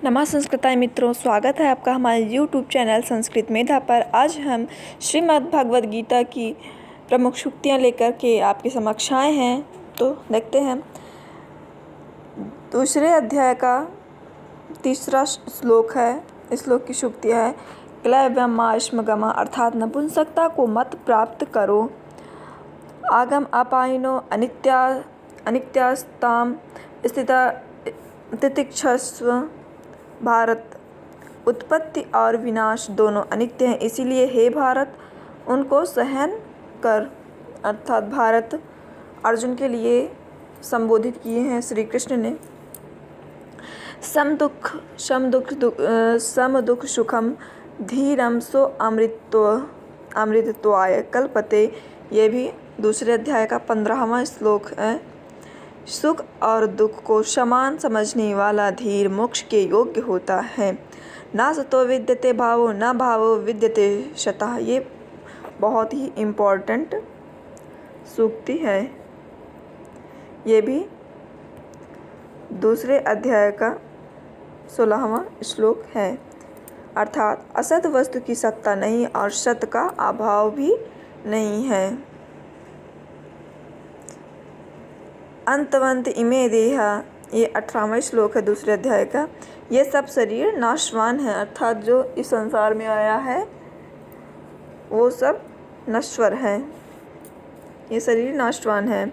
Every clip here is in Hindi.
नमः संस्कृताय मित्रों, स्वागत है आपका हमारे YouTube चैनल संस्कृत मेधा पर। आज हम श्रीमद् भगवद गीता की प्रमुख सूक्तियाँ लेकर के आपके समक्ष आए हैं। तो देखते हैं, दूसरे अध्याय का तीसरा श्लोक है। इस श्लोक की सूक्ति है, क्लैव्यमाश्मगमा, अर्थात नपुंसकता को मत प्राप्त करो। आगम अपायनो अनित्यास्ताम स्थिता तितिक्षस्व। भारत, उत्पत्ति और विनाश दोनों अनित्य हैं, इसीलिए हे भारत उनको सहन कर। अर्थात भारत अर्जुन के लिए संबोधित किए हैं श्री कृष्ण ने। सम दुख सुखम धीरम सो अमृतत्वाय कल्पते। ये भी दूसरे अध्याय का 15वां श्लोक है। सुख और दुख को समान समझने वाला धीर मोक्ष के योग्य होता है। ना सतो विद्यते भावो न भावो विद्यते शतः। ये बहुत ही इम्पोर्टेंट सूक्ति है। ये भी दूसरे अध्याय का 16वां श्लोक है। अर्थात असत वस्तु की सत्ता नहीं और सत का अभाव भी नहीं है। अंतवंत इमे देहा, ये 18वां श्लोक है दूसरे अध्याय का। ये सब शरीर नाशवान है, अर्थात जो इस संसार में आया है वो सब नश्वर है, ये शरीर नाशवान है।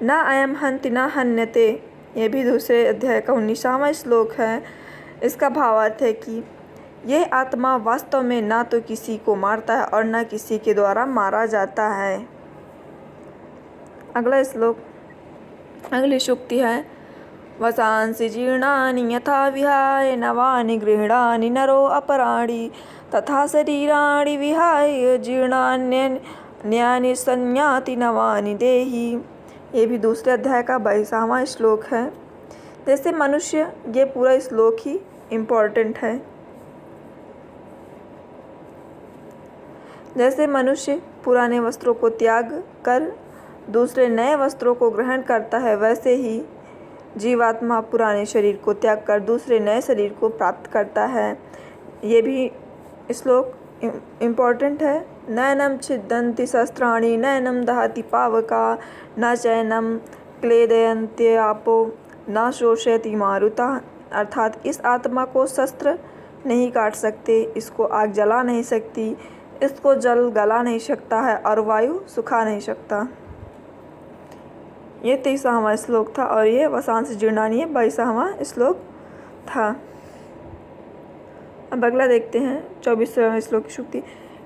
न अयम हन्ति न हन्यते, ये भी दूसरे अध्याय का 19वां श्लोक है। इसका भावार्थ है कि ये आत्मा वास्तव में ना तो किसी को मारता है और न किसी के द्वारा मारा जाता है। अगली सूक्ति है, वसांसि जीर्णानि यथा विहाय नवानि गृह्णानि नरो अपराणि तथा शरीराणि विहाय जीर्णान्यानि संयाति नवानि देहि। ये भी दूसरे अध्याय का 22वां श्लोक है। जैसे मनुष्य, ये पूरा श्लोक ही इम्पोर्टेंट है। जैसे मनुष्य पुराने वस्त्रों को त्याग कर दूसरे नए वस्त्रों को ग्रहण करता है, वैसे ही जीवात्मा पुराने शरीर को त्याग कर दूसरे नए शरीर को प्राप्त करता है। ये भी श्लोक इम्पोर्टेंट है। नैनम छिदन्ति शस्त्राणि नैनम दहति पावका न चैनम क्लेदयन्ते आपो न शोषयति मारुता। अर्थात इस आत्मा को शस्त्र नहीं काट सकते, इसको आग जला नहीं सकती, इसको जल गला नहीं सकता है और वायु सुखा नहीं सकता। ये 23वां श्लोक था और ये वसांसि जीर्णानि 22वां श्लोक था। अब अगला देखते हैं 24वें श्लोक की सूक्ति,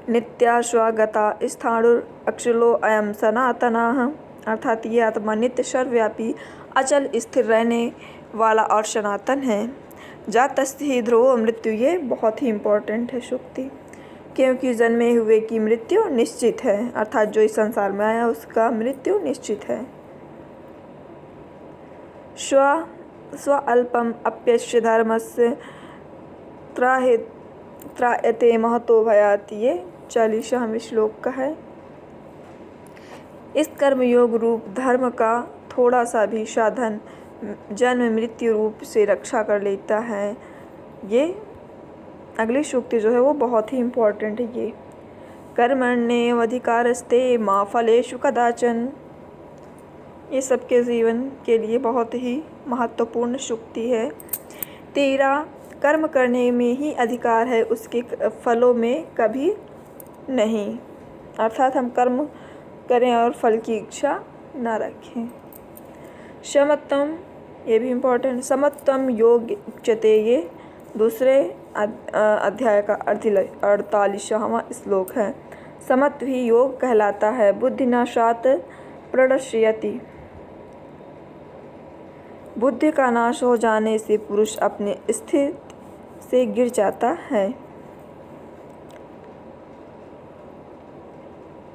नित्याश्वागता स्थाणुर अक्षलो अयम सनातनः। अर्थात ये आत्मा नित्य सर्वव्यापी अचल स्थिर रहने वाला और सनातन है। जातस्य ही ध्रुवो मृत्यु, ये बहुत ही इम्पोर्टेंट है सूक्ति, क्योंकि जन्मे हुए की मृत्यु निश्चित है। अर्थात जो इस संसार में आया उसका मृत्यु निश्चित है। स्व अल्पम अप्यस्य धर्मस्य त्रायते महतो भयात्। ये 40वां श्लोक का है। इस कर्मयोग रूप धर्म का थोड़ा सा भी साधन जन्म मृत्यु रूप से रक्षा कर लेता है। ये अगली सूक्ति जो है वो बहुत ही इम्पोर्टेंट है। ये कर्मण्येवाधिकारस्ते मा फलेषु कदाचन। ये सबके जीवन के लिए बहुत ही महत्वपूर्ण सूक्ति है। तेरा कर्म करने में ही अधिकार है, उसके फलों में कभी नहीं। अर्थात हम कर्म करें और फल की इच्छा न रखें। समत्वम, ये भी इम्पोर्टेंट। समत्वम योग उच्यते, ये दूसरे अध्याय का 48वां श्लोक है। समत्व ही योग कहलाता है। बुद्धिनाशात् प्रणश्यति, बुद्धि का नाश हो जाने से पुरुष अपने स्थिति से गिर जाता है।